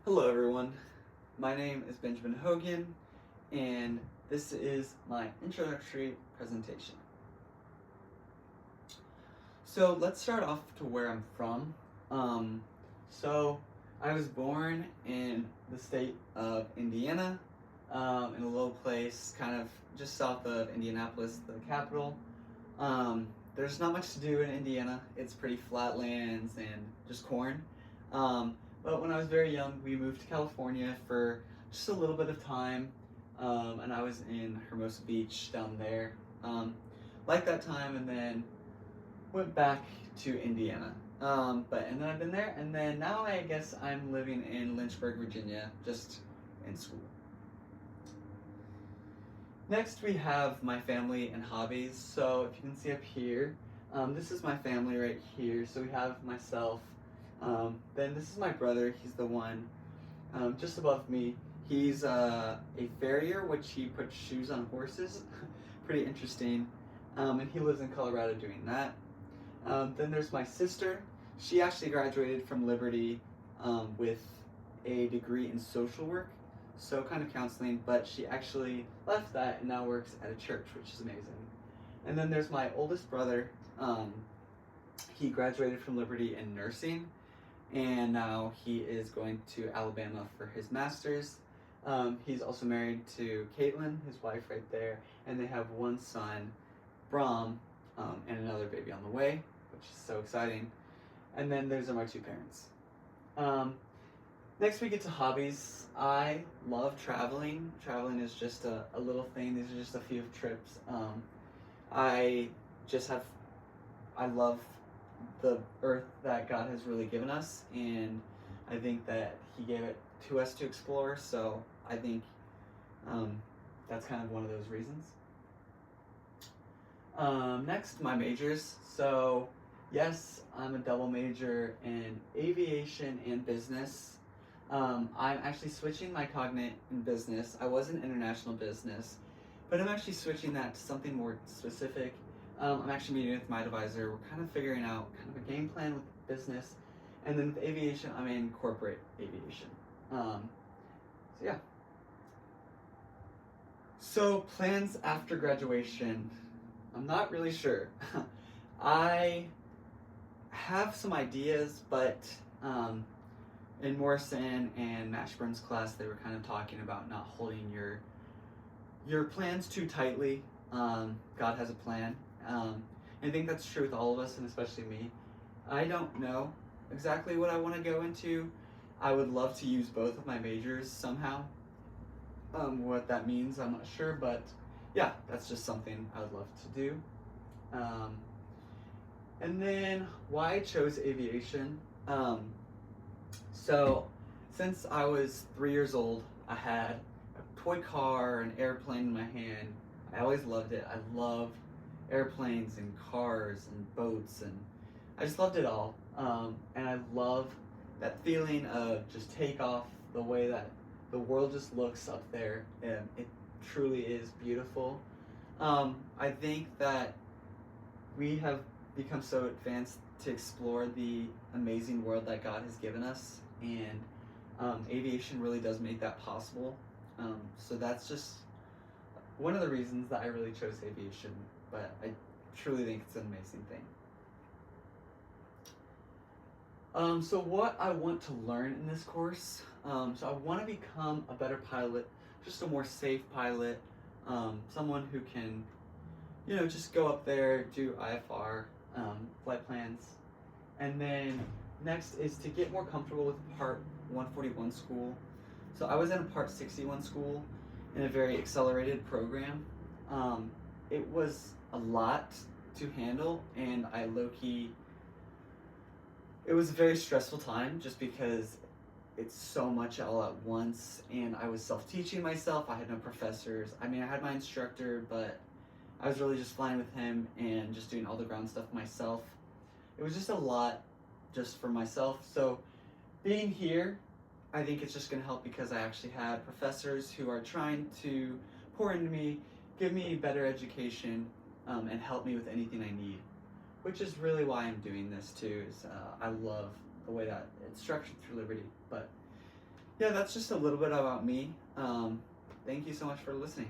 Hello everyone, my name is Benjamin Hogan and this is my introductory presentation. So let's start off to where I'm from. So I was born in the state of Indiana, in a little place kind of just south of Indianapolis, the capital. There's not much to do in Indiana. It's pretty flat lands and just corn. But when I was very young, we moved to California for just a little bit of time, and I was in Hermosa Beach down there, like that time, and then went back to Indiana. And then I've been there, and then now I guess I'm living in Lynchburg, Virginia, just in school. Next, we have my family and hobbies. So if you can see up here, this is my family right here. So we have myself. Then this is my brother. He's the one just above me. He's a farrier, which he puts shoes on horses. Pretty interesting. And he lives in Colorado doing that. Then there's my sister. She actually graduated from Liberty with a degree in social work, so kind of counseling, but she actually left that and now works at a church, which is amazing. And then there's my oldest brother. He graduated from Liberty in nursing, and now he is going to Alabama for his master's. He's also married to Caitlin, his wife right there, and they have one son, Brahm, and another baby on the way, which is so exciting. And then those are my two parents. Next we get to hobbies. I love traveling. Traveling is just a little thing. These are just a few trips. I love the earth that God has really given us, and I think that He gave it to us to explore, so I think that's kind of one of those reasons. Next, my majors. So, yes, I'm a double major in aviation and business. I'm actually switching my cognate in business. I was in international business, but I'm actually switching that to something more specific. I'm actually meeting with my advisor. We're kind of figuring out kind of a game plan with business, and then with aviation, I'm in corporate aviation. So yeah. So plans after graduation, I'm not really sure. I have some ideas, but in Morrison and Mashburn's class, they were kind of talking about not holding your plans too tightly. God has a plan. I think that's true with all of us, and especially me. I don't know exactly what I want to go into. I would love to use both of my majors somehow. What that means, I'm not sure, but yeah, that's just something I would love to do. And then why I chose aviation. So since I was 3 years old, I had a toy car, an airplane in my hand. I always loved it. I love airplanes and cars and boats, and I just loved it all. And I love that feeling of just take off, the way that the world just looks up there, and it truly is beautiful. I think that we have become so advanced to explore the amazing world that God has given us, and aviation really does make that possible. So that's just one of the reasons that I really chose aviation, but I truly think it's an amazing thing. So what I want to learn in this course, so I want to become a better pilot, just a more safe pilot, someone who can, just go up there, do IFR, flight plans. And then next is to get more comfortable with Part 141 school. So I was in a Part 61 school in a very accelerated program. It was a lot to handle, and it was a very stressful time just because it's so much all at once, and I was self-teaching myself. I had no professors. I mean, I had my instructor, but I was really just flying with him and just doing all the ground stuff myself. It was just a lot just for myself. So being here, I think it's just going to help because I actually had professors who are trying to pour into me, give me better education, and help me with anything I need, which is really why I'm doing this too. Is I love the way that it's structured through Liberty. But yeah, that's just a little bit about me. Thank you so much for listening.